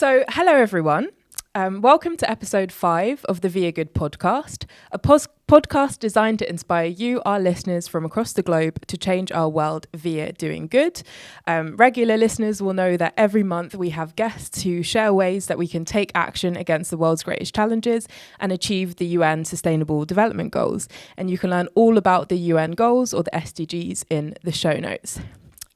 Hello everyone. Welcome to episode 5 of the viaGood podcast, a podcast designed to inspire you, our listeners from across the globe, to change our world via doing good. Regular listeners will know that every month we have guests who share ways that we can take action against the world's greatest challenges and achieve the UN Sustainable Development Goals. And you can learn all about the UN goals or the SDGs in the show notes.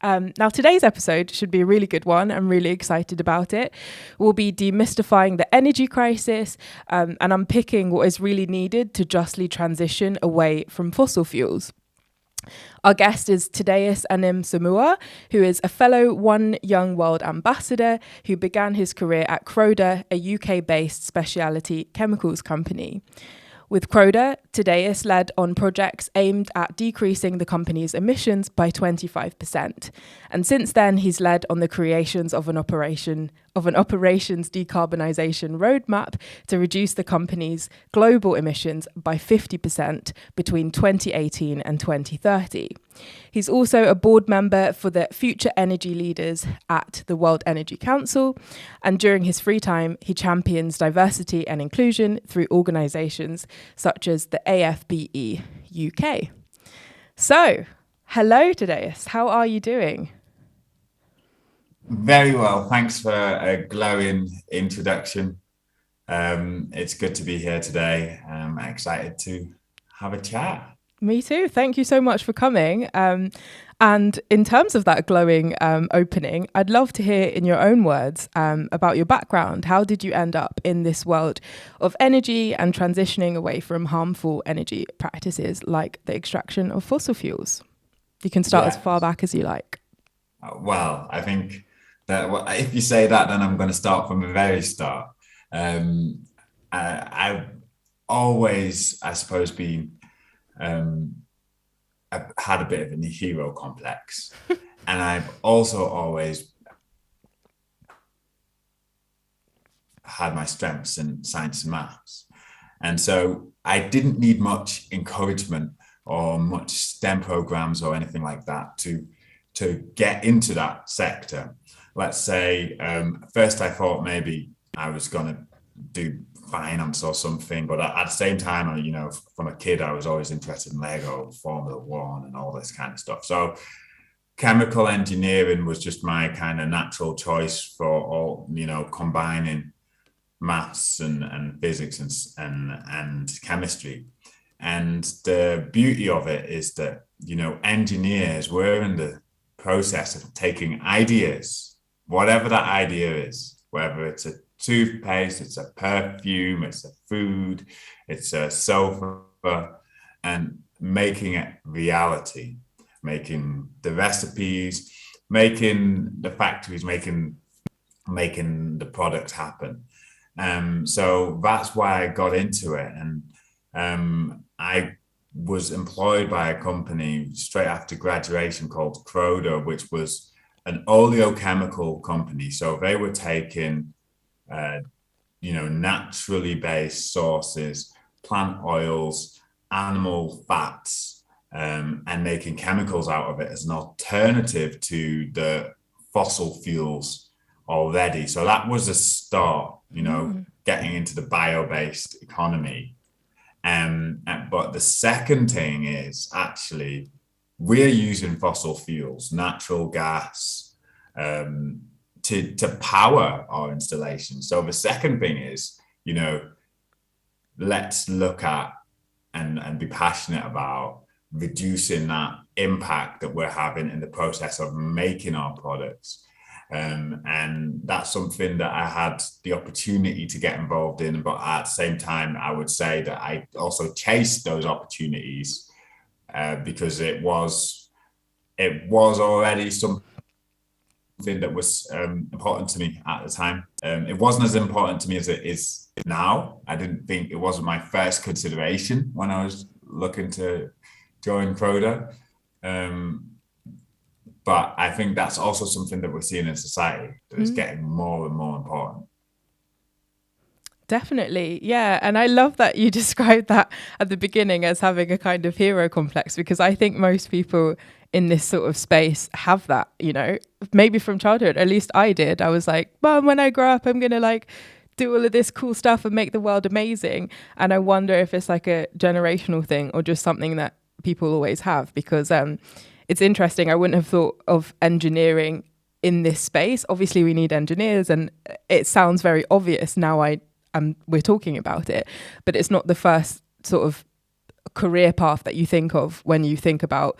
Now, today's episode should be a really good one. I'm really excited about it. We'll be demystifying the energy crisis and unpicking what is really needed to justly transition away from fossil fuels. Our guest is Thaddeus Anim-Somuah, who is a fellow One Young World ambassador who began his career at Croda, a UK-based specialty chemicals company. With Croda, Thaddeus led on projects aimed at decreasing the company's emissions by 25%. And since then, he's led on the creations of an operations decarbonisation roadmap to reduce the company's global emissions by 50% between 2018 and 2030. He's also a board member for the Future Energy Leaders at the World Energy Council, and during his free time, he champions diversity and inclusion through organisations such as the AFBE UK. So, hello, Thaddeus. How are you doing? Very well. Thanks for a glowing introduction. It's good to be here today. I'm excited to have a chat. Me too. Thank you so much for coming. And in terms of that glowing opening, I'd love to hear in your own words about your background. How did you end up in this world of energy and transitioning away from harmful energy practices like the extraction of fossil fuels? You can start as far back as you like. Well, I think that if you say that, then I'm going to start from the very start. I've always, I suppose, been I've had a bit of a hero complex, and I've also always had my strengths in science and maths, and so I didn't need much encouragement or much STEM programs or anything like that to get into that sector. Let's say first I thought maybe I was going to do finance or something, but at the same time, from a kid I was always interested in Lego, Formula One and all this kind of stuff. So chemical engineering was just my kind of natural choice for all, combining maths and physics and chemistry. And the beauty of it is that, engineers were in the process of taking ideas, whatever that idea is, whether it's a toothpaste, it's a perfume, it's a food, it's a sofa, and making it reality, making the recipes, making the factories, making the product happen. So that's why I got into it. And I was employed by a company straight after graduation called Croda, which was an oleochemical company. So they were taking naturally based sources, plant oils, animal fats, and making chemicals out of it as an alternative to the fossil fuels already. So that was a start, getting into the bio-based economy. But the second thing is actually we're using fossil fuels, natural gas, to power our installation. So the second thing is, let's look at and be passionate about reducing that impact that we're having in the process of making our products. And that's something that I had the opportunity to get involved in. But at the same time, I would say that I also chased those opportunities because it was already something that was important to me at the time. It wasn't as important to me as it is now. I didn't think it wasn't my first consideration when I was looking to join Croda. But I think that's also something that we're seeing in society that is getting more and more important. Definitely. Yeah. And I love that you described that at the beginning as having a kind of hero complex, because I think most people in this sort of space have that, maybe from childhood. At least I did. I was like, Mom, when I grow up, I'm going to like do all of this cool stuff and make the world amazing. And I wonder if it's like a generational thing or just something that people always have, because it's interesting. I wouldn't have thought of engineering in this space. Obviously, we need engineers, and it sounds very obvious now we're talking about it, but it's not the first sort of career path that you think of when you think about,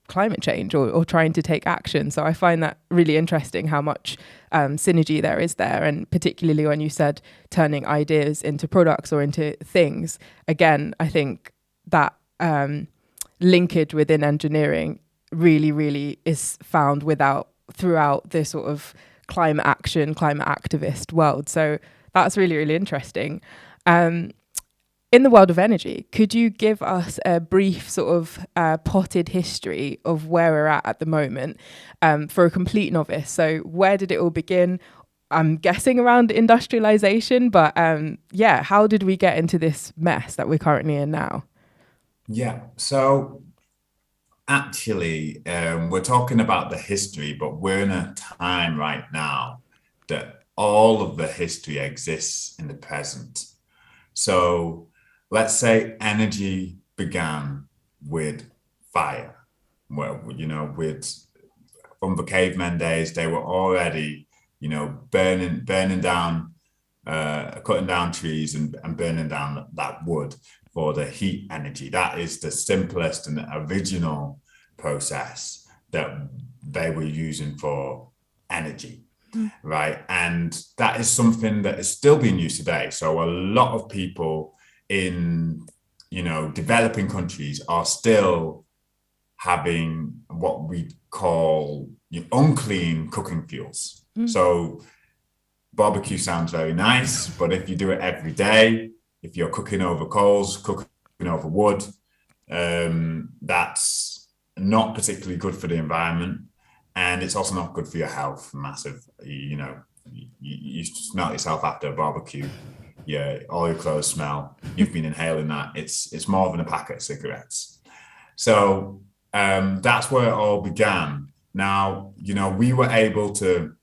climate change or trying to take action. So I find that really interesting how much synergy there is there. And particularly when you said turning ideas into products or into things, again, I think that linkage within engineering really, really is found throughout the sort of climate action, climate activist world. So that's really, really interesting. In the world of energy, could you give us a brief sort of potted history of where we're at the moment for a complete novice? So where did it all begin? I'm guessing around industrialisation, but how did we get into this mess that we're currently in now? Yeah, so actually, we're talking about the history, but we're in a time right now that all of the history exists in the present. So let's say energy began with fire. Well, from the cavemen days, they were already, burning down, cutting down trees and burning down that wood for the heat energy. That is the simplest and the original process that they were using for energy. Right. And that is something that is still being used today. So a lot of people in, developing countries are still having what we call unclean cooking fuels. So barbecue sounds very nice, but if you do it every day, if you're cooking over coals, cooking over wood, that's not particularly good for the environment. And it's also not good for your health, massive. You smell yourself after a barbecue. Yeah, all your clothes smell. You've been inhaling that. It's more than a packet of cigarettes. So that's where it all began. Now, we were able to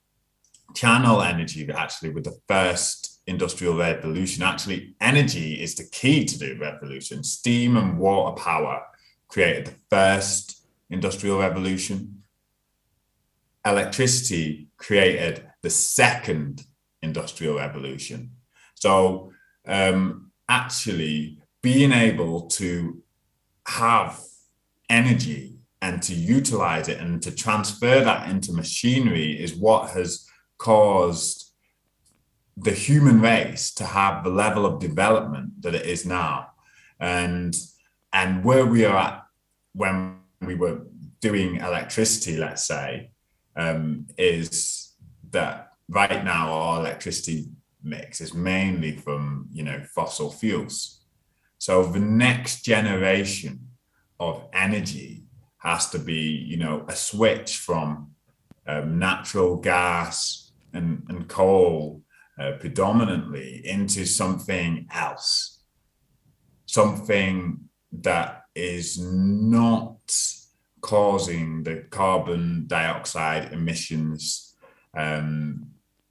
channel energy actually with the first industrial revolution. Actually, energy is the key to the revolution. Steam and water power created the first industrial revolution. Electricity created the second industrial revolution. So actually being able to have energy and to utilize it and to transfer that into machinery is what has caused the human race to have the level of development that it is now. And where we are at when we were doing electricity, let's say, is that right now our electricity mix is mainly from, fossil fuels. So the next generation of energy has to be, a switch from natural gas and coal predominantly into something else, something that is not causing the carbon dioxide emissions,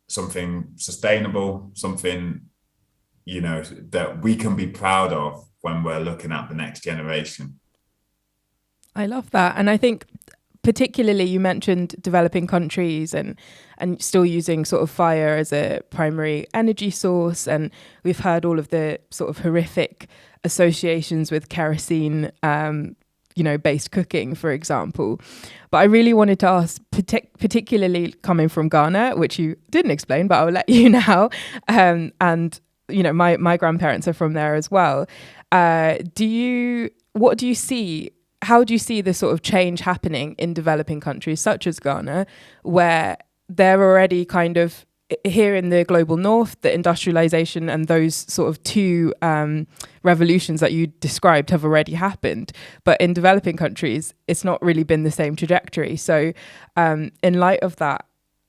something sustainable, something, that we can be proud of when we're looking at the next generation. I love that. And I think particularly you mentioned developing countries and still using sort of fire as a primary energy source. And we've heard all of the sort of horrific associations with kerosene, based cooking, for example. But I really wanted to ask, particularly coming from Ghana, which you didn't explain, but I'll let you now. My grandparents are from there as well. What do you see? How do you see the sort of change happening in developing countries such as Ghana, where they're already kind of here in the global north, the industrialization and those sort of two revolutions that you described have already happened. But in developing countries, it's not really been the same trajectory. So in light of that,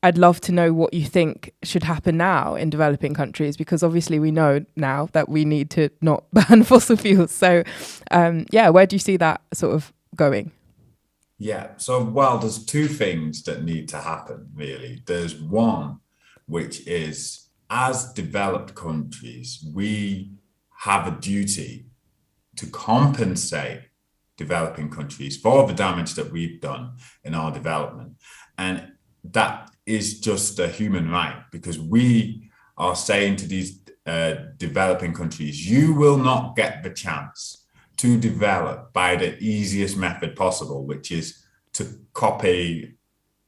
I'd love to know what you think should happen now in developing countries, because obviously we know now that we need to not ban fossil fuels. So where do you see that sort of going? Yeah, so, well, there's two things that need to happen, really. There's one, which is, as developed countries, we have a duty to compensate developing countries for the damage that we've done in our development. And that is just a human right, because we are saying to these developing countries, you will not get the chance to develop by the easiest method possible, which is to copy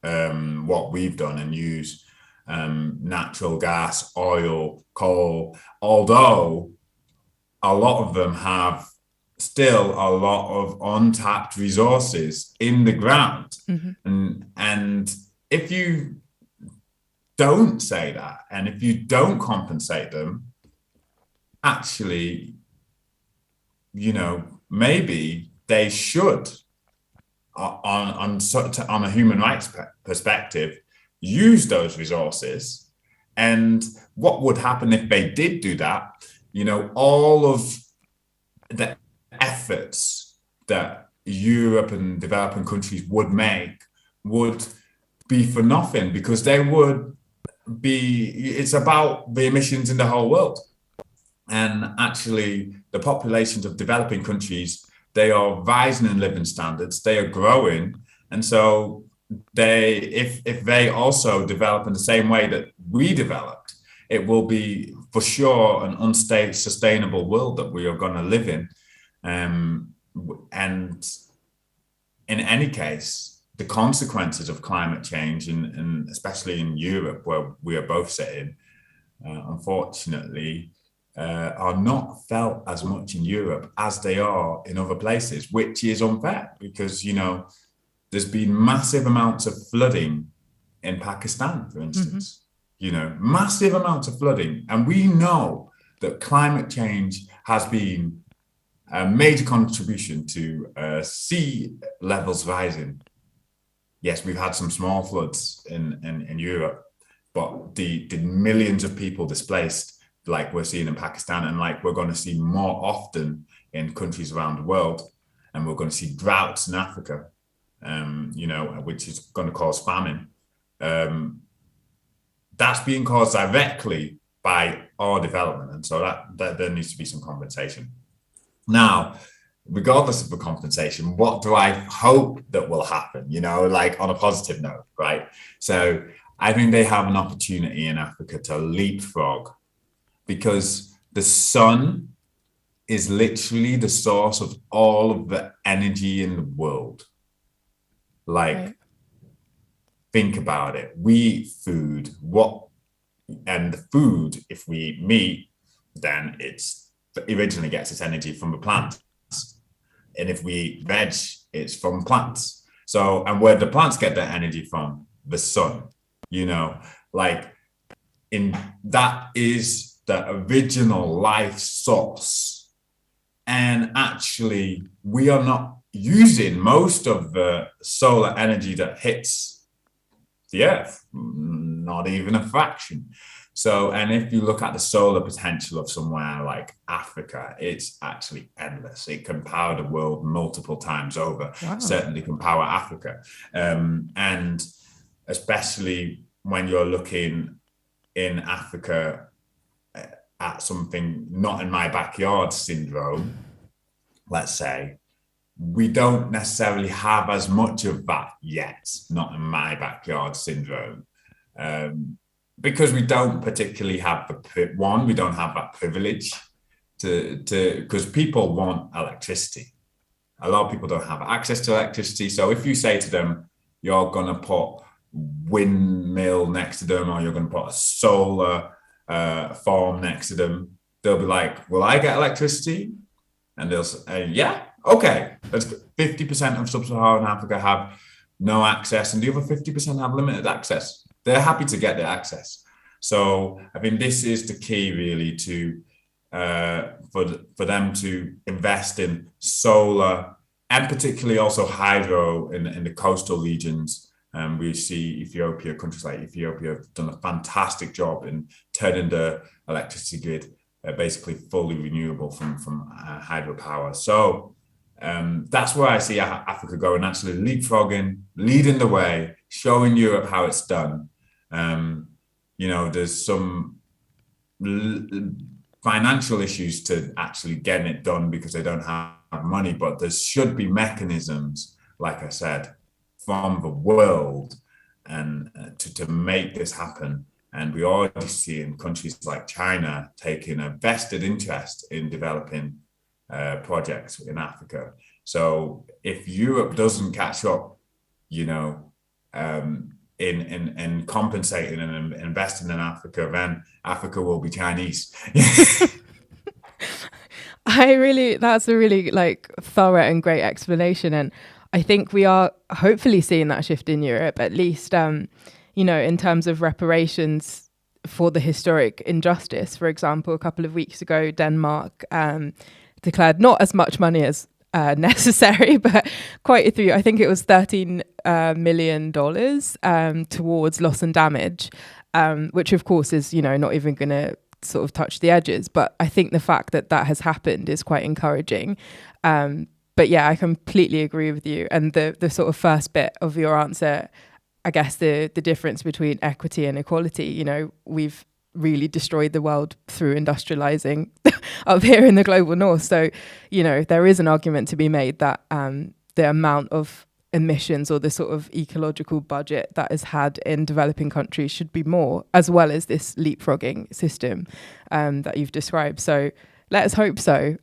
what we've done and use natural gas, oil, coal, although a lot of them have still a lot of untapped resources in the ground. And if you don't say that, and if you don't compensate them, actually, maybe they should, on a human rights perspective, use those resources. And what would happen if they did do that? All of the efforts that Europe and developing countries would make would be for nothing, because it's about the emissions in the whole world. And actually, the populations of developing countries, they are rising in living standards, they are growing. And so if they also develop in the same way that we developed, it will be for sure an unsustainable world that we are going to live in. And in any case, the consequences of climate change, and especially in Europe, where we are both sitting, unfortunately, are not felt as much in Europe as they are in other places, which is unfair, because, there's been massive amounts of flooding in Pakistan, for instance, massive amounts of flooding. And we know that climate change has been a major contribution to sea levels rising. Yes, we've had some small floods in Europe, but the millions of people displaced, like we're seeing in Pakistan, and like we're going to see more often in countries around the world, and we're going to see droughts in Africa, which is going to cause famine. That's being caused directly by our development, and so that there needs to be some compensation. Now, regardless of the compensation, what do I hope that will happen, like on a positive note, right? So I think they have an opportunity in Africa to leapfrog, because the sun is literally the source of all of the energy in the world. Like, think about it. We eat food, and the food, if we eat meat, then it originally gets its energy from the plants. And if we eat veg, it's from plants. So, and where the plants get their energy from? The sun, that is the original life source. And actually, we are not using most of the solar energy that hits the earth, not even a fraction. So, and if you look at the solar potential of somewhere like Africa, it's actually endless. It can power the world multiple times over. Wow. Certainly can power Africa. And especially when you're looking in Africa at something not in my backyard syndrome, let's say, we don't necessarily have as much of that yet, not in my backyard syndrome. Because we don't particularly have we don't have that privilege because people want electricity. A lot of people don't have access to electricity. So if you say to them, you're going to put windmill next to them, or you're going to put a solar farm next to them, they'll be like, will I get electricity? And they'll say, yeah, okay. That's 50% of sub-Saharan Africa have no access, and the other 50% have limited access. They're happy to get their access. So I think this is the key, really, to for them to invest in solar, and particularly also hydro in the coastal regions, We see countries like Ethiopia have done a fantastic job in turning the electricity grid basically fully renewable from hydropower. So that's where I see Africa going, actually leapfrogging, leading the way, showing Europe how it's done. There's some financial issues to actually getting it done because they don't have money, but there should be mechanisms, like I said, from the world and to make this happen. And we already see in countries like China taking a vested interest in developing projects in Africa. So if Europe doesn't catch up, in compensating and investing in Africa, then Africa will be Chinese. That's a really thorough and great explanation. And I think we are hopefully seeing that shift in Europe, at least, in terms of reparations for the historic injustice. For example, a couple of weeks ago, Denmark declared not as much money as necessary, but quite a few. I think it was $13 million towards loss and damage, which of course is, not even going to sort of touch the edges. But I think the fact that has happened is quite encouraging. But yeah, I completely agree with you. And the sort of first bit of your answer, I guess the difference between equity and equality, we've really destroyed the world through industrializing up here in the global north. So, there is an argument to be made that the amount of emissions or the sort of ecological budget that is had in developing countries should be more, as well as this leapfrogging system that you've described. So let's hope so.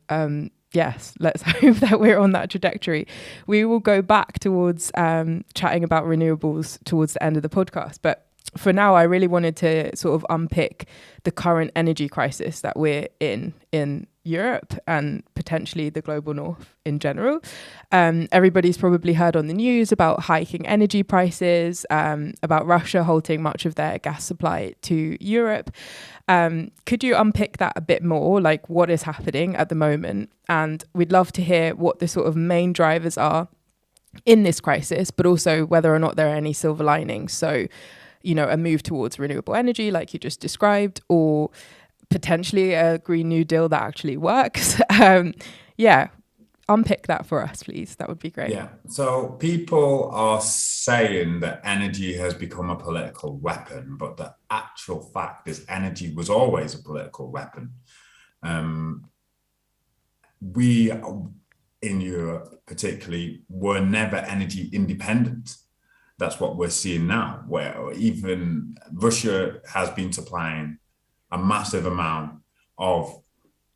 Yes, let's hope that we're on that trajectory. We will go back towards chatting about renewables towards the end of the podcast. But for now, I really wanted to sort of unpick the current energy crisis that we're in Europe and potentially the global north in general. Everybody's probably heard on the news about hiking energy prices, about Russia halting much of their gas supply to Europe. Could you unpick that a bit more, like what is happening at the moment? And we'd love to hear what the sort of main drivers are in this crisis, but also whether or not there are any silver linings. So, a move towards renewable energy, like you just described, or potentially a Green New Deal that actually works. Unpick that for us, please. That would be great. Yeah. So people are saying that energy has become a political weapon, but the actual fact is energy was always a political weapon. We in Europe particularly were never energy independent. That's what we're seeing now, where even Russia has been supplying a massive amount of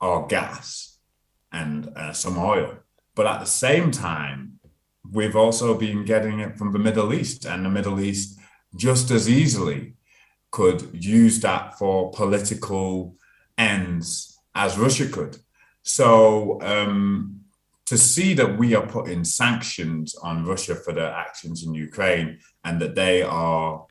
our gas and some oil. But at the same time, we've also been getting it from the Middle East, and the Middle East just as easily could use that for political ends as Russia could. So to see that we are putting sanctions on Russia for their actions in Ukraine, and that they are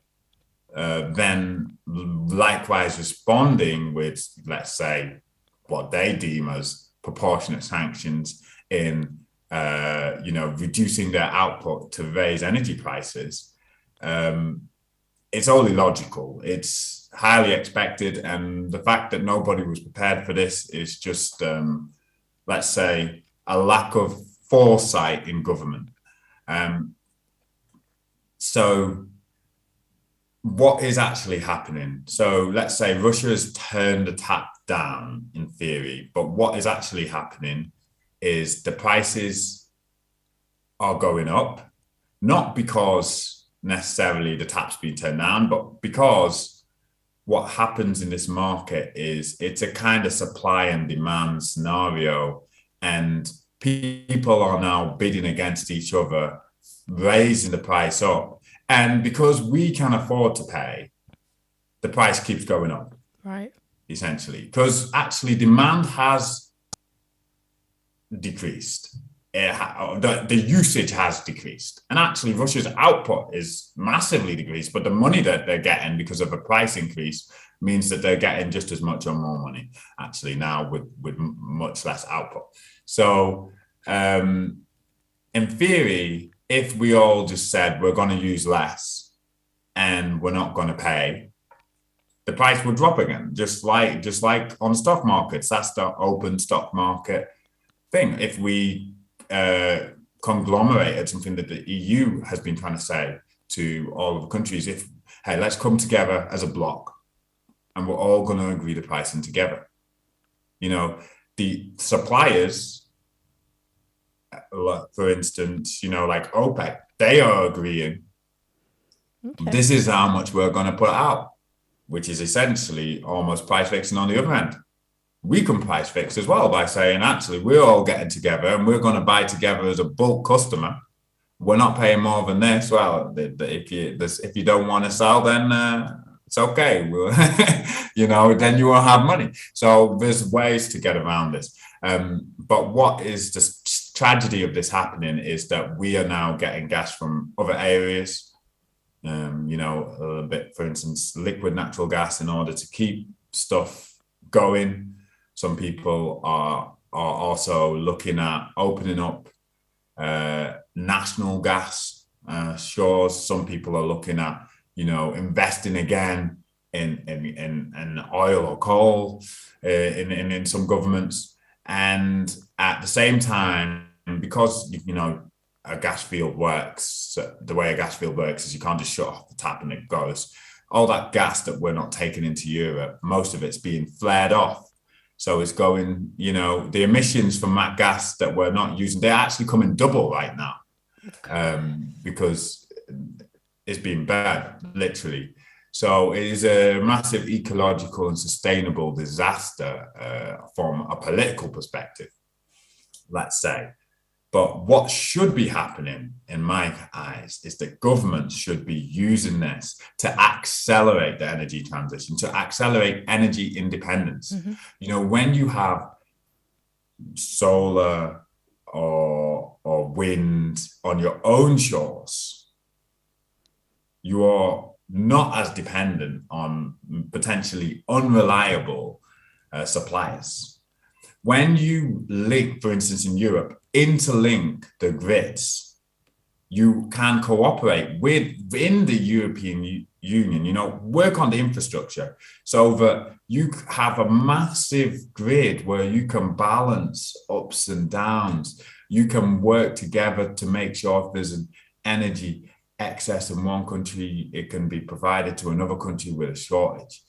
then likewise responding with, let's say, what they deem as proportionate sanctions in, reducing their output to raise energy prices, it's only logical. It's highly expected. And the fact that nobody was prepared for this is just, let's say, a lack of foresight in government. So what is actually happening? So let's say Russia has turned the tap down in theory, but what is actually happening is the prices are going up, not because necessarily the tap's been turned down, but because what happens in this market is it's a kind of supply and demand scenario, and people are now bidding against each other, raising the price up. And because we can afford to pay, the price keeps going up. Right. Essentially, because actually demand has decreased. The usage has decreased. And actually Russia's output is massively decreased, but the money that they're getting because of a price increase means that they're getting just as much or more money actually now with much less output. So in theory, if we all just said we're going to use less and we're not going to pay, the price would drop again, just like on stock markets. That's the open stock market thing. If we conglomerated, something that the EU has been trying to say to all of the countries, hey, let's come together as a bloc and we're all going to agree the pricing together. The suppliers, for instance, like OPEC, they are agreeing, okay, this is how much we're going to put out, which is essentially almost price fixing on the other end. We can price fix as well by saying, actually, we're all getting together and we're going to buy together as a bulk customer. We're not paying more than this. Well, if you don't want to sell, then it's okay. Then you won't have money. So there's ways to get around this. But what is the tragedy of this happening is that we are now getting gas from other areas. A little bit, for instance, liquid natural gas in order to keep stuff going. Some people are also looking at opening up national gas shores. Some people are looking at, investing again in oil or coal in some governments. And at the same time, because, a gas field works, the way a gas field works is you can't just shut off the tap and it goes. All that gas that we're not taking into Europe, most of it's being flared off. So it's going, the emissions from that gas that we're not using, they're actually coming double right now, because it's being burned, literally. So it is a massive ecological and sustainable disaster from a political perspective, let's say. But what should be happening, in my eyes, is that governments should be using this to accelerate the energy transition, to accelerate energy independence. Mm-hmm. When you have solar or wind on your own shores, you are not as dependent on potentially unreliable suppliers. When you link, for instance, in Europe, interlink the grids, you can cooperate within the European Union, work on the infrastructure so that you have a massive grid where you can balance ups and downs. You can work together to make sure if there's an energy excess in one country, it can be provided to another country with a shortage.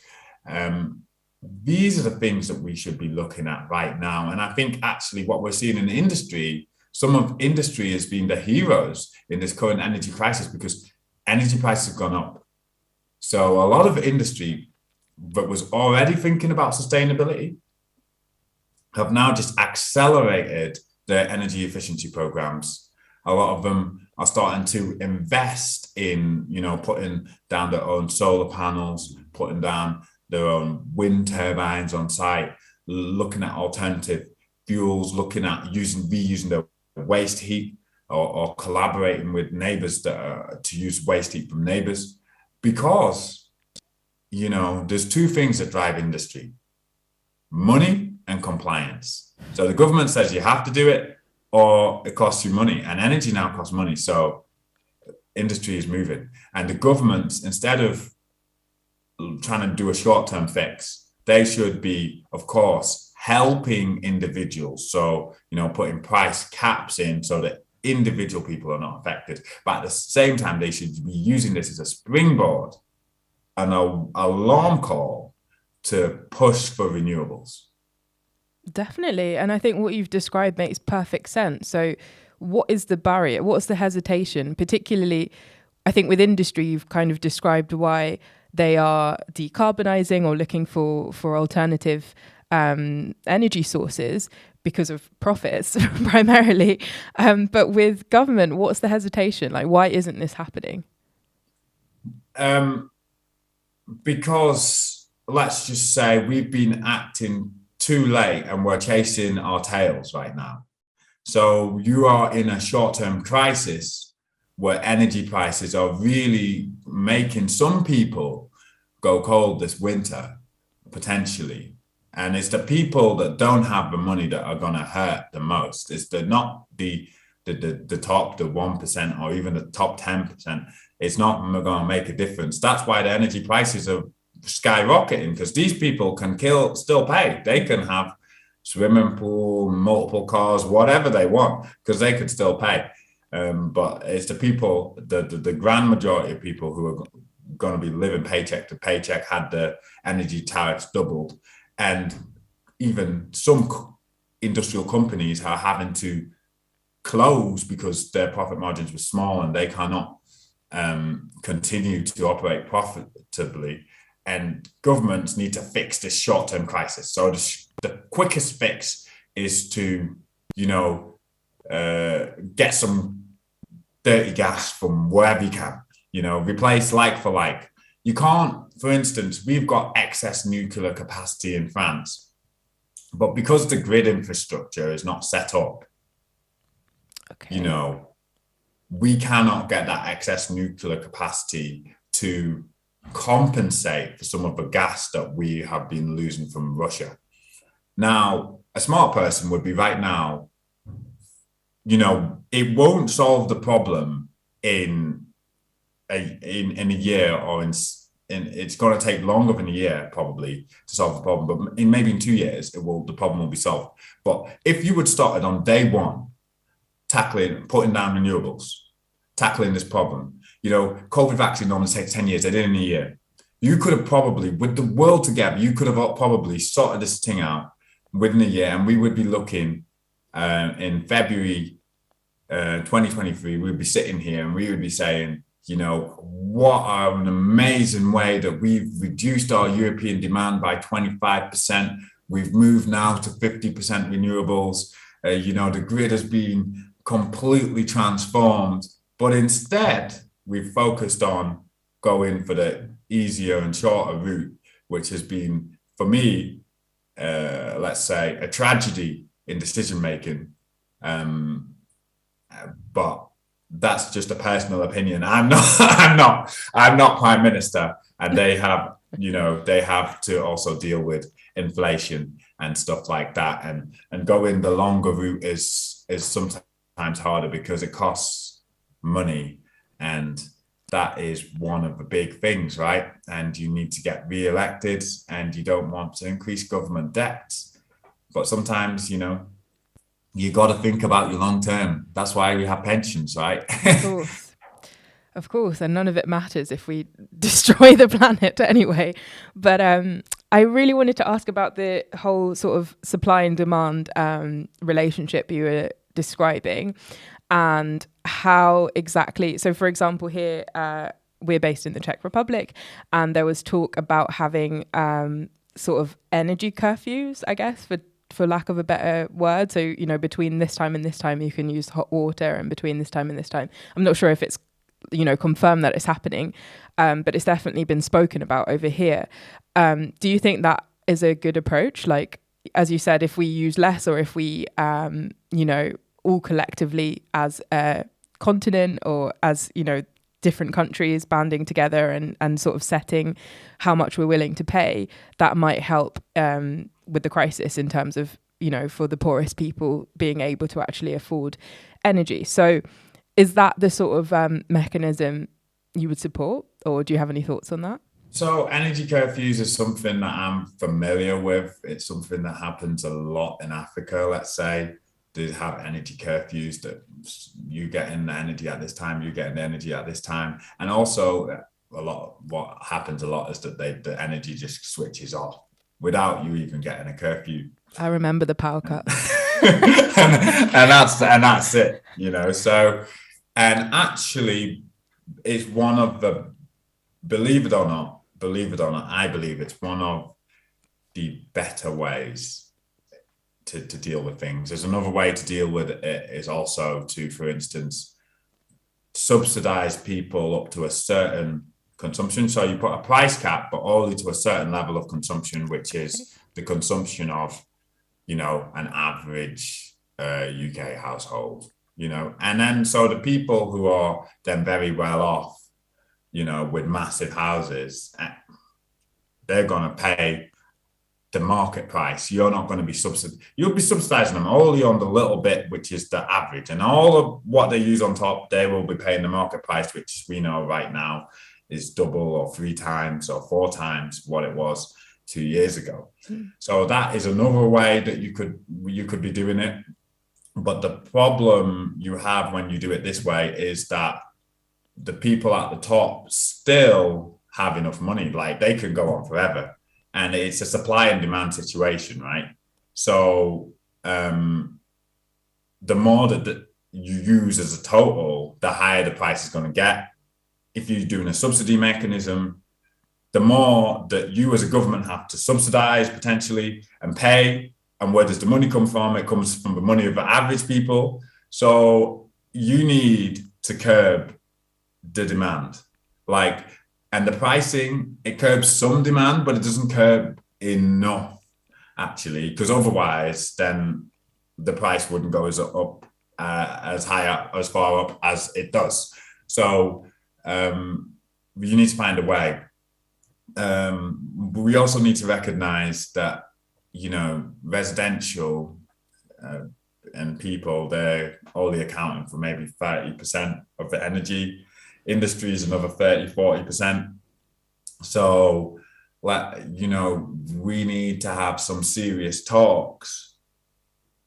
These are the things that we should be looking at right now. And I think actually what we're seeing in the industry, some of industry has been the heroes in this current energy crisis because energy prices have gone up. So a lot of industry that was already thinking about sustainability have now just accelerated their energy efficiency programs. A lot of them are starting to invest in, putting down their own solar panels, putting down their own wind turbines on site, looking at alternative fuels, looking at reusing their waste heat or collaborating with neighbors to use waste heat from neighbors. Because, there's two things that drive industry: money and compliance. So the government says you have to do it or it costs you money, and energy now costs money. So industry is moving, and the government, instead of trying to do a short-term fix, they should be, of course, helping individuals. So, putting price caps in so that individual people are not affected. But at the same time, they should be using this as a springboard and an alarm call to push for renewables. Definitely. And I think what you've described makes perfect sense. So what is the barrier? What's the hesitation? Particularly, I think with industry, you've kind of described why they are decarbonizing or looking for alternative energy sources because of profits primarily. But with government, what's the hesitation? Like, why isn't this happening? Because let's just say we've been acting too late and we're chasing our tails right now. So you are in a short-term crisis where energy prices are really making some people go cold this winter, potentially. And it's the people that don't have the money that are going to hurt the most. It's not the the top, the 1%, or even the top 10%, it's not going to make a difference. That's why the energy prices are skyrocketing, because these people can still pay. They can have swimming pool, multiple cars, whatever they want, because they could still pay. But it's the people, the grand majority of people who are going to be living paycheck to paycheck, had the energy tariffs doubled. And even some industrial companies are having to close because their profit margins were small and they cannot continue to operate profitably. And governments need to fix this short-term crisis. So the quickest fix is to, get some dirty gas from wherever you can, replace like for like. You can't, for instance, we've got excess nuclear capacity in France, but because the grid infrastructure is not set up, we cannot get that excess nuclear capacity to compensate for some of the gas that we have been losing from Russia. Now, a smart person would be right now, it won't solve the problem in a year, or it's going to take longer than a year probably to solve the problem, but maybe in 2 years the problem will be solved. But if you would start it on day one, putting down renewables, tackling this problem, COVID vaccine normally takes 10 years, they did it in a year. You could have probably, with the world together, you could have probably sorted this thing out within a year, and we would be looking in February 2023, we'd be sitting here and we would be saying, what an amazing way that we've reduced our European demand by 25%. We've moved now to 50% renewables. The grid has been completely transformed. But instead, we've focused on going for the easier and shorter route, which has been, for me, let's say, a tragedy in decision making. But that's just a personal opinion. I'm not Prime Minister, and they have to also deal with inflation and stuff like that. And going the longer route is sometimes harder because it costs money, and that is one of the big things, right? And you need to get re-elected, and you don't want to increase government debt. But sometimes, you got to think about your long term. That's why we have pensions, right? Of course. And none of it matters if we destroy the planet anyway. But I really wanted to ask about the whole sort of supply and demand relationship you were describing, and how exactly. So, for example, here we're based in the Czech Republic, and there was talk about having sort of energy curfews, I guess, for lack of a better word. So, between this time and this time, you can use hot water, and between this time and this time. I'm not sure if it's, confirmed that it's happening, but it's definitely been spoken about over here. Do you think that is a good approach? Like, as you said, if we use less, or if we, all collectively as a continent, or as, different countries banding together and sort of setting how much we're willing to pay, that might help with the crisis in terms of, for the poorest people being able to actually afford energy. So is that the sort of mechanism you would support, or do you have any thoughts on that? So energy curfews is something that I'm familiar with. It's something that happens a lot in Africa, let's say. They have energy curfews that you get in the energy at this time, you get the energy at this time. And also what happens a lot is that the energy just switches off without you even getting a curfew. I remember the power cut. and that's it, So, and actually it's one of the, believe it or not, I believe it's one of the better ways to deal with things. There's another way to deal with it is also to, for instance, subsidize people up to a certain consumption. So you put a price cap, but only to a certain level of consumption, which is the consumption of, an average UK household, and then so the people who are then very well off, with massive houses, they're going to pay the market price. You're not going to be you'll be subsidizing them only on the little bit, which is the average, and all of what they use on top, they will be paying the market price, which we know right now is double or 3 times or 4 times what it was 2 years ago. So that is another way that you could be doing it. But the problem you have when you do it this way is that the people at the top still have enough money. Like, they can go on forever. And it's a supply and demand situation, right? So the more that you use as a total, the higher the price is going to get. If you're doing a subsidy mechanism, the more that you as a government have to subsidize potentially and pay. And where does the money come from? It comes from the money of the average people. So you need to curb the demand. And the pricing, it curbs some demand, but it doesn't curb enough, actually, because otherwise then the price wouldn't go as high up, as far up as it does. So you need to find a way. But we also need to recognize that, residential and people, they're only accounting for maybe 30% of the energy. Industry is another 30-40%. So, we need to have some serious talks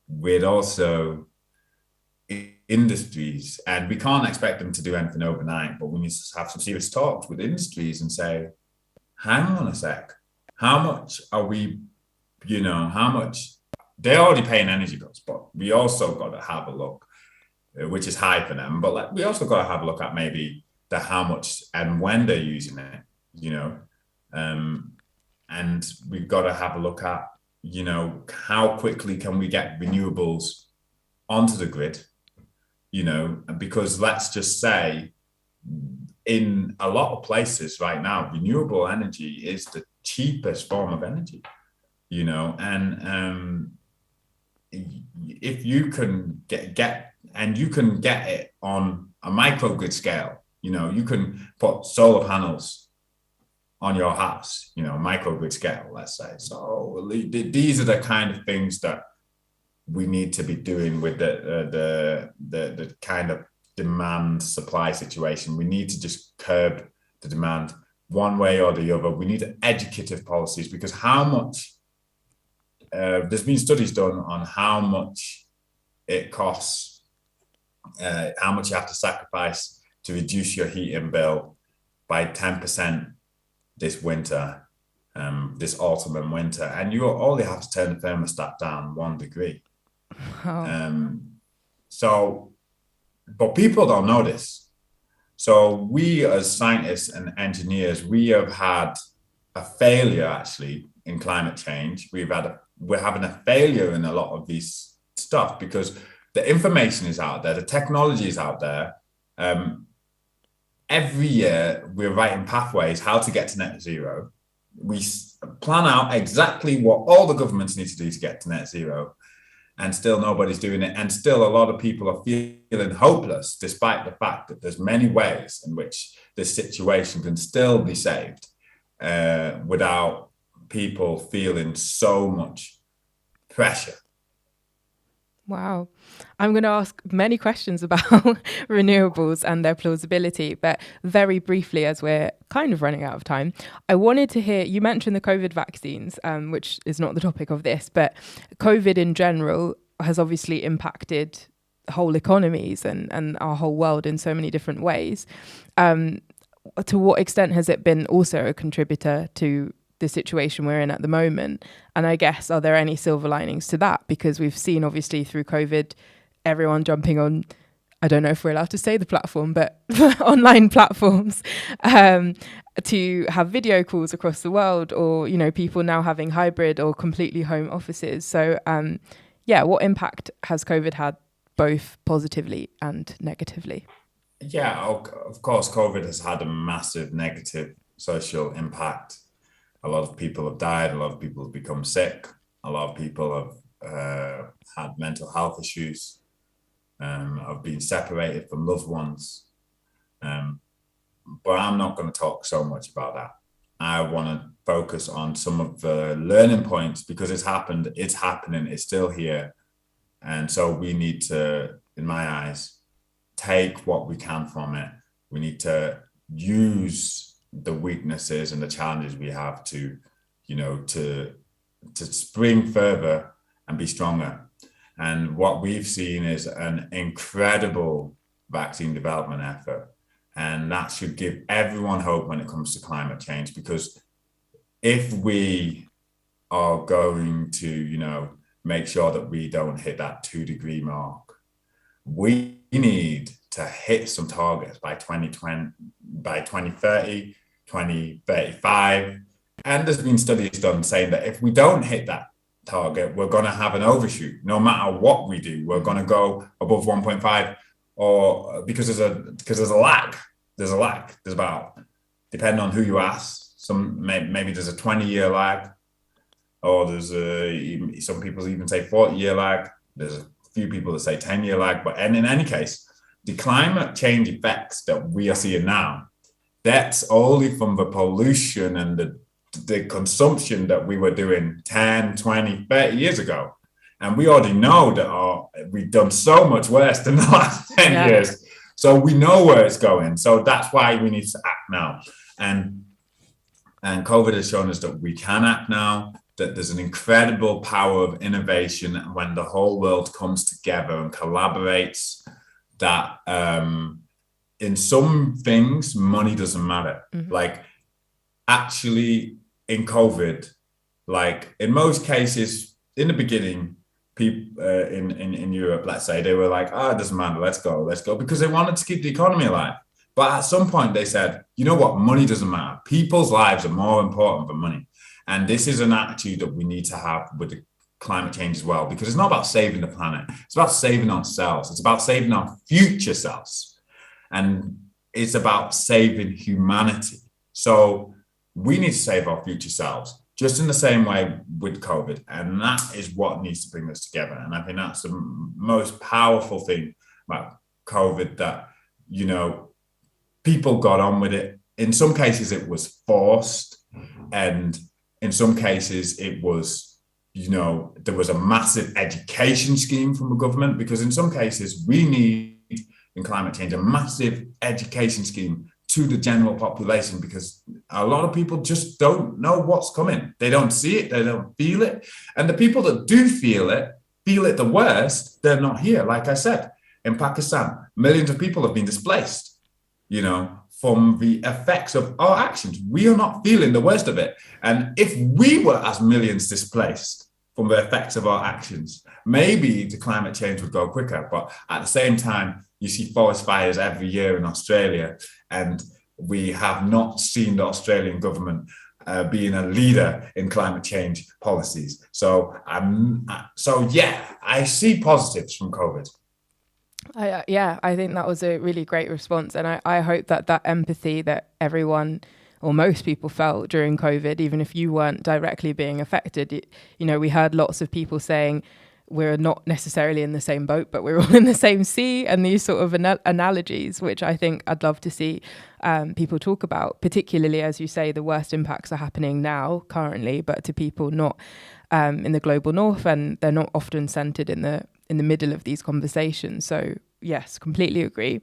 with also industries, and we can't expect them to do anything overnight, but we need to have some serious talks with industries and say, hang on a sec, how much are we, how much they're already paying energy bills, but we also got to have a look, which is high for them, but we also got to have a look at maybe how much and when they're using it, and we've got to have a look at, how quickly can we get renewables onto the grid, because let's just say in a lot of places right now, renewable energy is the cheapest form of energy, and if you can get it on a microgrid scale, you can put solar panels on your house, microgrid scale, let's say. So these are the kind of things that we need to be doing with the kind of demand supply situation. We need to just curb the demand one way or the other. We need educative policies, because how much there's been studies done on how much it costs, how much you have to sacrifice to reduce your heating bill by 10% this winter, this autumn and winter, and you only have to turn the thermostat down 1 degree. Wow. But people don't know this. So we as scientists and engineers, we have had a failure actually in climate change. We're having a failure in a lot of these stuff because the information is out there, the technology is out there. Every year we're writing pathways, how to get to net zero. We plan out exactly what all the governments need to do to get to net zero, and still nobody's doing it. And still a lot of people are feeling hopeless, despite the fact that there's many ways in which this situation can still be saved without people feeling so much pressure. Wow. I'm going to ask many questions about renewables and their plausibility, but very briefly, as we're kind of running out of time, I wanted to hear, you mentioned the COVID vaccines, which is not the topic of this, but COVID in general has obviously impacted whole economies and our whole world in so many different ways. To what extent has it been also a contributor to the situation we're in at the moment? And I guess, are there any silver linings to that? Because we've seen obviously through COVID, everyone jumping on, I don't know if we're allowed to say the platform, but online platforms to have video calls across the world, or, people now having hybrid or completely home offices. So what impact has COVID had both positively and negatively? Yeah, of course, COVID has had a massive negative social impact. A lot of people have died. A lot of people have become sick. A lot of people have had mental health issues, have been separated from loved ones. But I'm not going to talk so much about that. I want to focus on some of the learning points because it's happened, it's happening, it's still here. And so we need to, in my eyes, take what we can from it. We need to use the weaknesses and the challenges we have to, to spring further and be stronger. And what we've seen is an incredible vaccine development effort. And that should give everyone hope when it comes to climate change, because if we are going to, make sure that we don't hit that 2-degree mark, we need to hit some targets by 2020, by 2030, 2035. And there's been studies done saying that if we don't hit that target, we're going to have an overshoot. No matter what we do, we're going to go above 1.5, or because there's a lag. There's about, depending on who you ask, maybe there's a 20-year lag, or there's some people even say 40-year lag. There's a few people that say 10-year lag. But in any case, the climate change effects that we are seeing now, that's only from the pollution and the consumption that we were doing 10, 20, 30 years ago. And we already know that we've done so much worse than the last 10 years. So we know where it's going. So that's why we need to act now. And COVID has shown us that we can act now, that there's an incredible power of innovation when the whole world comes together and collaborates, that in some things, money doesn't matter. Mm-hmm. Like, actually, in COVID, like in most cases, in the beginning, people in Europe, let's say, they were like, it doesn't matter, let's go, because they wanted to keep the economy alive. But at some point they said, you know what, money doesn't matter. People's lives are more important than money. And this is an attitude that we need to have with the climate change as well, because it's not about saving the planet. It's about saving ourselves. It's about saving our future selves. And it's about saving humanity. So we need to save our future selves, just in the same way with COVID. And that is what needs to bring us together. And I think that's the most powerful thing about COVID, that, people got on with it. In some cases, it was forced. And in some cases, it was, there was a massive education scheme from the government, because in some cases, we need, in climate change, a massive education scheme to the general population, because a lot of people just don't know what's coming. They don't see it, they don't feel it. And the people that do feel it the worst, they're not here. Like I said, in Pakistan, millions of people have been displaced, from the effects of our actions. We are not feeling the worst of it. And if we were as millions displaced from the effects of our actions, maybe the climate change would go quicker. But at the same time, you see forest fires every year in Australia, and we have not seen the Australian government being a leader in climate change policies. So I see positives from COVID. I think that was a really great response. And I hope that empathy that everyone or most people felt during COVID, even if you weren't directly being affected, we heard lots of people saying, we're not necessarily in the same boat, but we're all in the same sea, and these sort of analogies, which I think I'd love to see people talk about, particularly, as you say, the worst impacts are happening now, currently, but to people not in the global north, and they're not often centered in the middle of these conversations. So yes, completely agree.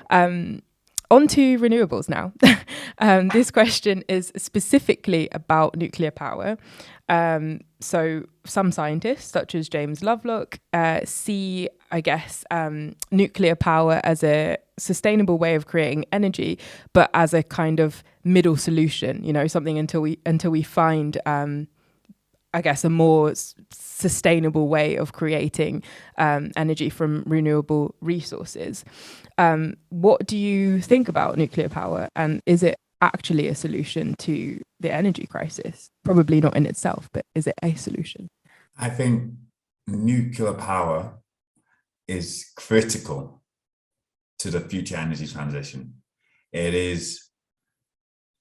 On to renewables now. This question is specifically about nuclear power. So some scientists, such as James Lovelock, see, nuclear power as a sustainable way of creating energy, but as a kind of middle solution, something until we find, a more sustainable way of creating energy from renewable resources. What do you think about nuclear power, and is it actually a solution to the energy crisis? Probably not in itself, but is it a solution? I think nuclear power is critical to the future energy transition. It is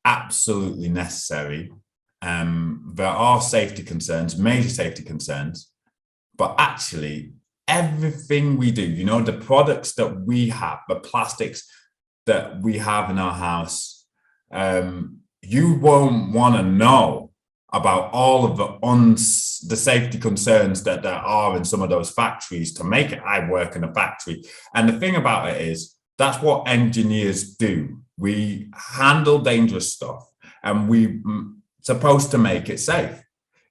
absolutely necessary. There are safety concerns, major safety concerns, but actually everything we do, the products that we have, the plastics that we have in our house, you won't want to know about all of the safety concerns that there are in some of those factories to make it. I work in a factory. And the thing about it is, that's what engineers do. We handle dangerous stuff and we supposed to make it safe.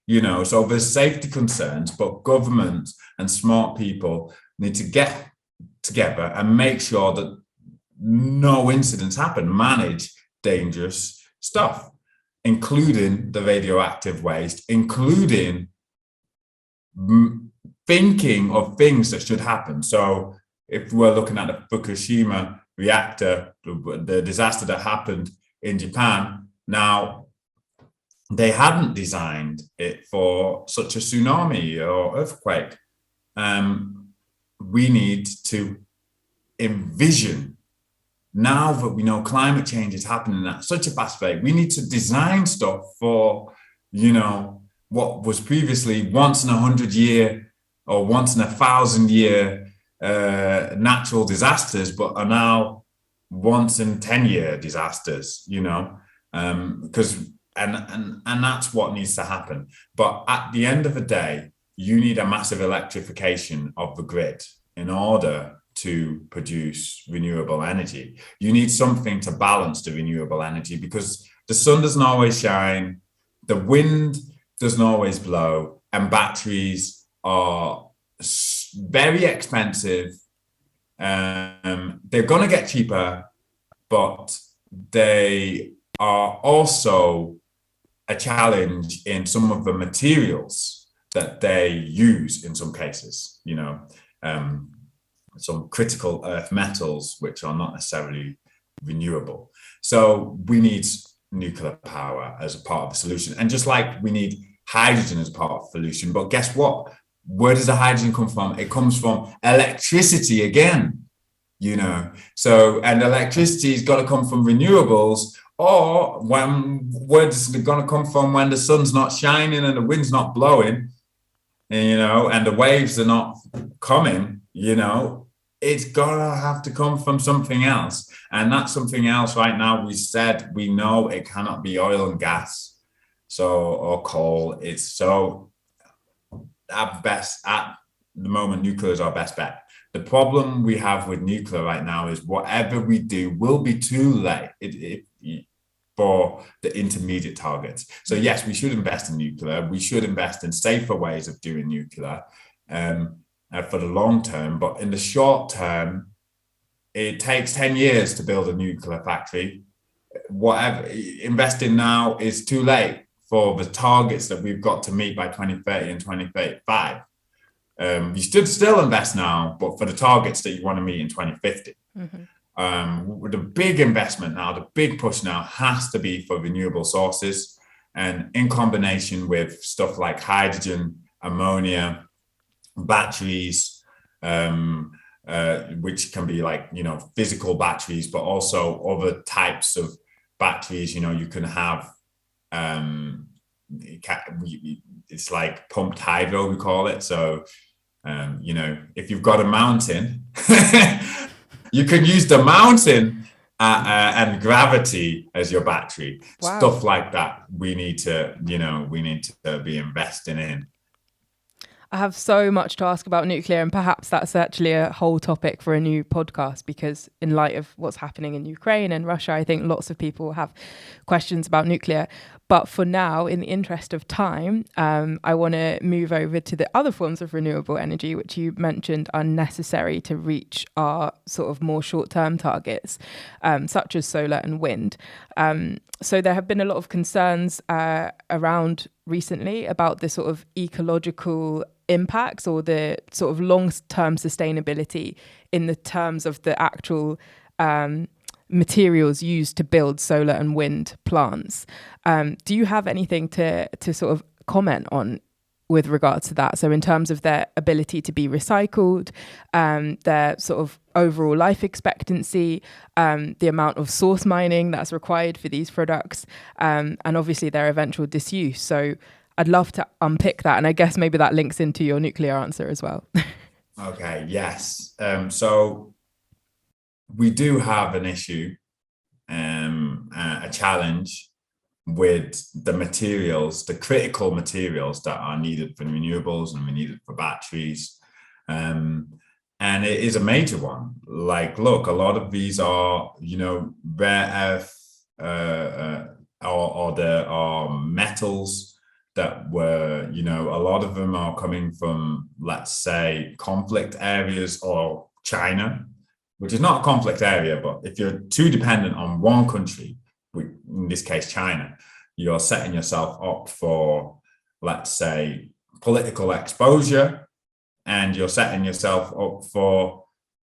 So there's safety concerns, but government and smart people need to get together and make sure that no incidents happen, manage dangerous stuff, including the radioactive waste, including thinking of things that should happen. So if we're looking at the Fukushima reactor, the disaster that happened in Japan, now, they hadn't designed it for such a tsunami or earthquake. We need to envision, now that we know climate change is happening at such a fast rate, we need to design stuff for, what was previously once in 100-year or once in 1,000-year natural disasters, but are now once in 10-year disasters, because and that's what needs to happen. But at the end of the day, you need a massive electrification of the grid in order to produce renewable energy. You need something to balance the renewable energy, because the sun doesn't always shine, the wind doesn't always blow, and batteries are very expensive. They're going to get cheaper, but they are also a challenge in some of the materials that they use in some cases, some critical earth metals, which are not necessarily renewable. So we need nuclear power as a part of the solution. And just like we need hydrogen as part of the solution, but guess what? Where does the hydrogen come from? It comes from electricity again, So, and electricity has got to come from renewables, or where is it going to come from when the sun's not shining and the wind's not blowing, and the waves are not coming, it's gotta have to come from something else. And that something else right now, we know it cannot be oil and gas, or coal. It's so at the moment, nuclear is our best bet. The problem we have with nuclear right now is whatever we do will be too late for the intermediate targets. So yes, we should invest in nuclear. We should invest in safer ways of doing nuclear for the long term. But in the short term, it takes 10 years to build a nuclear factory. Whatever investing now is too late for the targets that we've got to meet by 2030 and 2035. You should still invest now, but for the targets that you want to meet in 2050. With the big investment now, the big push now has to be for renewable sources, and in combination with stuff like hydrogen, ammonia, batteries, which can be like, physical batteries, but also other types of batteries. You can have, it's like pumped hydro, we call it. So, if you've got a mountain, you can use the mountain and gravity as your battery. Wow. Stuff like that. We need to be investing in. I have so much to ask about nuclear, and perhaps that's actually a whole topic for a new podcast, because in light of what's happening in Ukraine and Russia, I think lots of people have questions about nuclear. But for now, in the interest of time, I want to move over to the other forms of renewable energy, which you mentioned are necessary to reach our sort of more short-term targets, such as solar and wind. So there have been a lot of concerns around recently about the sort of ecological impacts or the sort of long-term sustainability in the terms of the actual materials used to build solar and wind plants. Do you have anything to sort of comment on with regards to that? So in terms of their ability to be recycled, their sort of overall life expectancy, the amount of source mining that's required for these products, and obviously their eventual disuse. So I'd love to unpick that. And I guess maybe that links into your nuclear answer as well. Okay, yes. So we do have an issue, a challenge with the materials, the critical materials that are needed for renewables and needed for batteries. And it is a major one. Like, look, a lot of these are, rare earth or there are metals that were, a lot of them are coming from, let's say, conflict areas or China, which is not a conflict area, but if you're too dependent on one country, in this case, China, you're setting yourself up for, let's say, political exposure, and you're setting yourself up for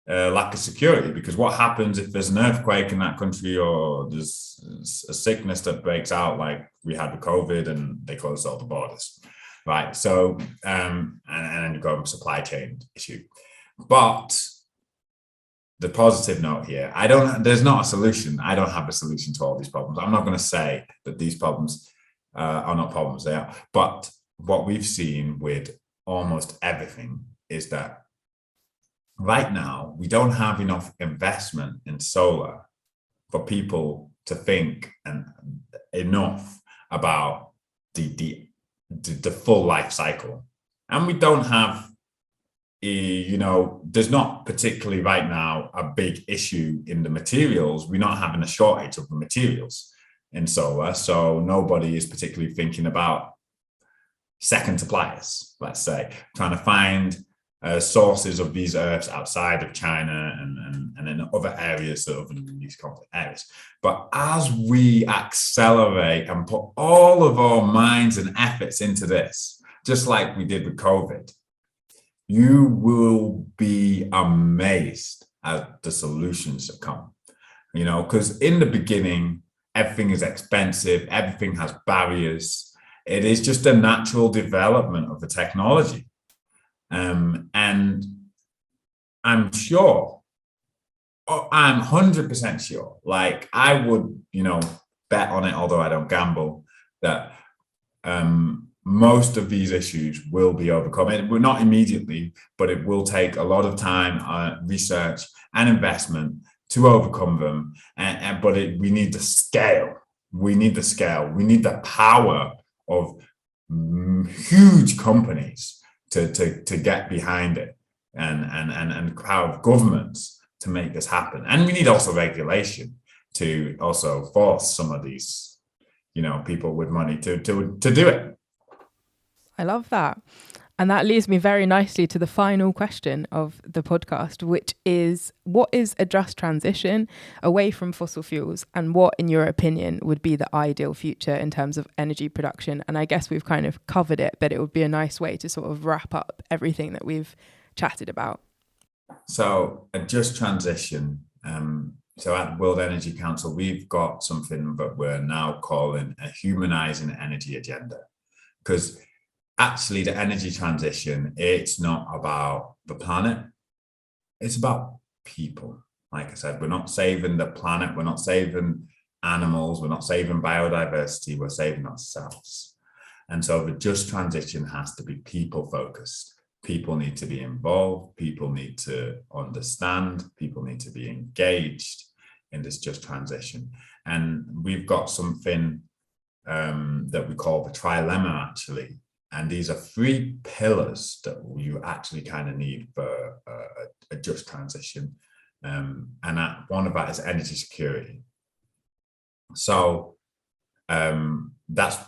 lack of security. Because what happens if there's an earthquake in that country, or there's a sickness that breaks out like we had with COVID and they closed all the borders, right? So, and you've got a supply chain issue. But the positive note here, there's not a solution. I don't have a solution to all these problems. I'm not going to say that these problems are not problems, they are. But what we've seen with almost everything is that right now we don't have enough investment in solar for people to think enough about the full life cycle. And we don't have, there's not particularly right now a big issue in the materials. We're not having a shortage of the materials in solar. So nobody is particularly thinking about second suppliers, let's say, trying to find sources of these earths outside of China and in other areas of these conflict areas. But as we accelerate and put all of our minds and efforts into this, just like we did with COVID, you will be amazed at the solutions that come, because in the beginning, everything is expensive, everything has barriers. It is just a natural development of the technology. And I'm sure, I'm 100% sure, like I would, bet on it, although I don't gamble, that most of these issues will be overcome. It will not immediately, but it will take a lot of time, research and investment to overcome them. We need the scale. We need the scale. We need the power of huge companies to get behind it, and power of governments to make this happen. And we need also regulation to also force some of these, people with money to do it. I love that. And that leads me very nicely to the final question of the podcast, which is, what is a just transition away from fossil fuels, and what, in your opinion, would be the ideal future in terms of energy production? And I guess we've kind of covered it, but it would be a nice way to sort of wrap up everything that we've chatted about. So a just transition. So at the World Energy Council, we've got something that we're now calling a humanizing energy agenda, because actually the energy transition, it's not about the planet, it's about people. Like I said, we're not saving the planet, we're not saving animals, we're not saving biodiversity, we're saving ourselves. And so the just transition has to be people focused. People need to be involved, people need to understand, people need to be engaged in this just transition. And we've got something that we call the trilemma, actually. And these are 3 pillars that you actually kind of need for a just transition. And one of that is energy security. So that's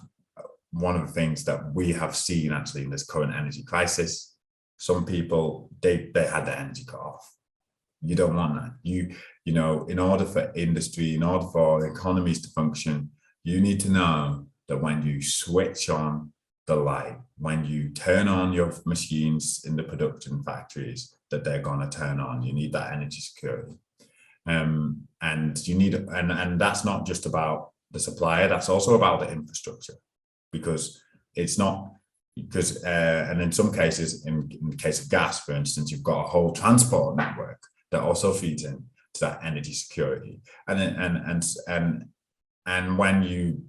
one of the things that we have seen actually in this current energy crisis. Some people, they had their energy cut off. You don't want that. In order for industry, in order for economies to function, you need to know that when you switch on the light, when you turn on your machines in the production factories, that they're going to turn on. You need that energy security. And you need, and that's not just about the supplier, that's also about the infrastructure, because it's not, because, and in some cases, in the case of gas, for instance, you've got a whole transport network that also feeds in to that energy security. And when you,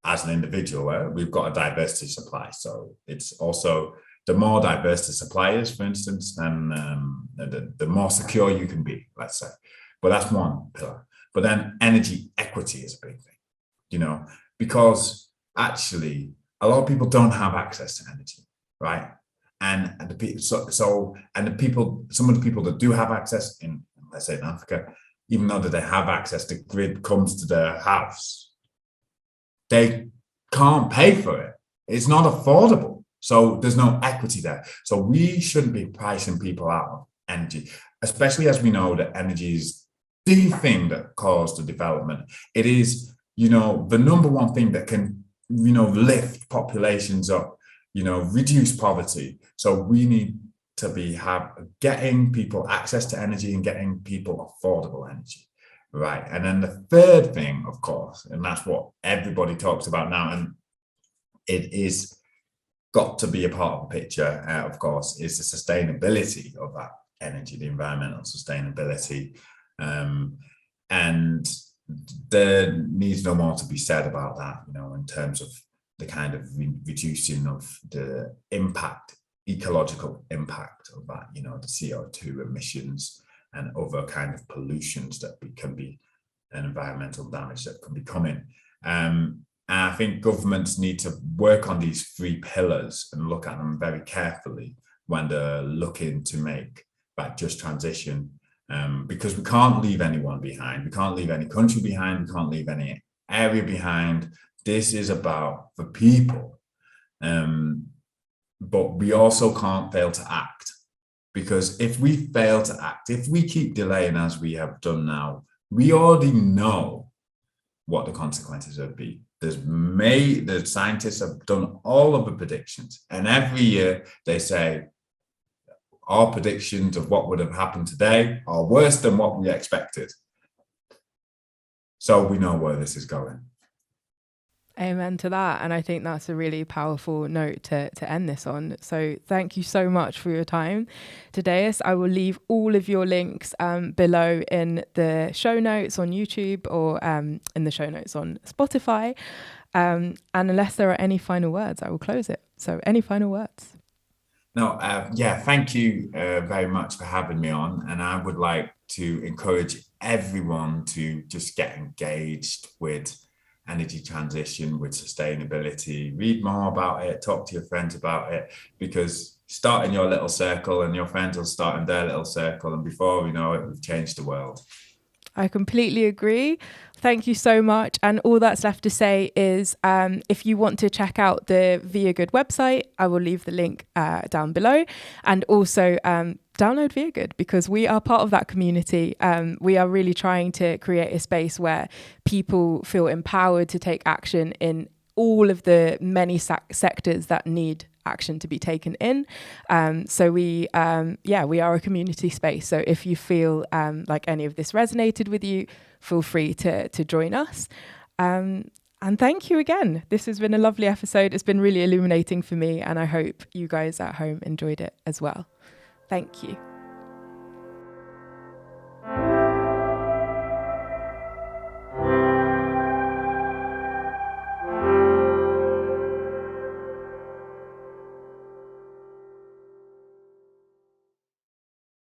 as an individual, we've got a diversity supply. So it's also, the more diverse the suppliers, for instance, then the more secure you can be, let's say. But that's one pillar. But then energy equity is a big thing, because actually a lot of people don't have access to energy, right? And the people, some of the people that do have access in, let's say in Africa, even though that they have access, the grid comes to their house, they can't pay for it. It's not affordable. So there's no equity there. So we shouldn't be pricing people out of energy, especially as we know that energy is the thing that caused the development. It is, the number one thing that can, lift populations up, reduce poverty. So we need to be getting people access to energy and getting people affordable energy. Right. And then the third thing, of course, and that's what everybody talks about now, and it is got to be a part of the picture, of course, is the sustainability of that energy, the environmental sustainability. And there needs no more to be said about that, in terms of the kind of reducing of the impact, ecological impact of that, the CO2 emissions and other kind of pollutions that can be an environmental damage that can be coming. And I think governments need to work on these three pillars and look at them very carefully when they're looking to make that just transition, because we can't leave anyone behind. We can't leave any country behind. We can't leave any area behind. This is about the people. But we also can't fail to act, because if we fail to act, if we keep delaying as we have done now, we already know what the consequences would be. The scientists have done all of the predictions, and every year they say our predictions of what would have happened today are worse than what we expected. So we know where this is going. Amen to that. And I think that's a really powerful note to end this on. So thank you so much for your time, Thaddeus. I will leave all of your links below in the show notes on YouTube or in the show notes on Spotify. And unless there are any final words, I will close it. So any final words? No, thank you very much for having me on. And I would like to encourage everyone to just get engaged with energy transition, with sustainability. Read more about it, talk to your friends about it, because start in your little circle and your friends will start in their little circle, and before we know it, we've changed the world. I completely agree. Thank you so much. And all that's left to say is if you want to check out the viaGood website, I will leave the link down below. And also download viaGood, because we are part of that community. We are really trying to create a space where people feel empowered to take action in all of the many sectors that need action to be taken in. So we are a community space. So if you feel like any of this resonated with you, feel free to join us. And thank you again. This has been a lovely episode. It's been really illuminating for me, and I hope you guys at home enjoyed it as well. Thank you.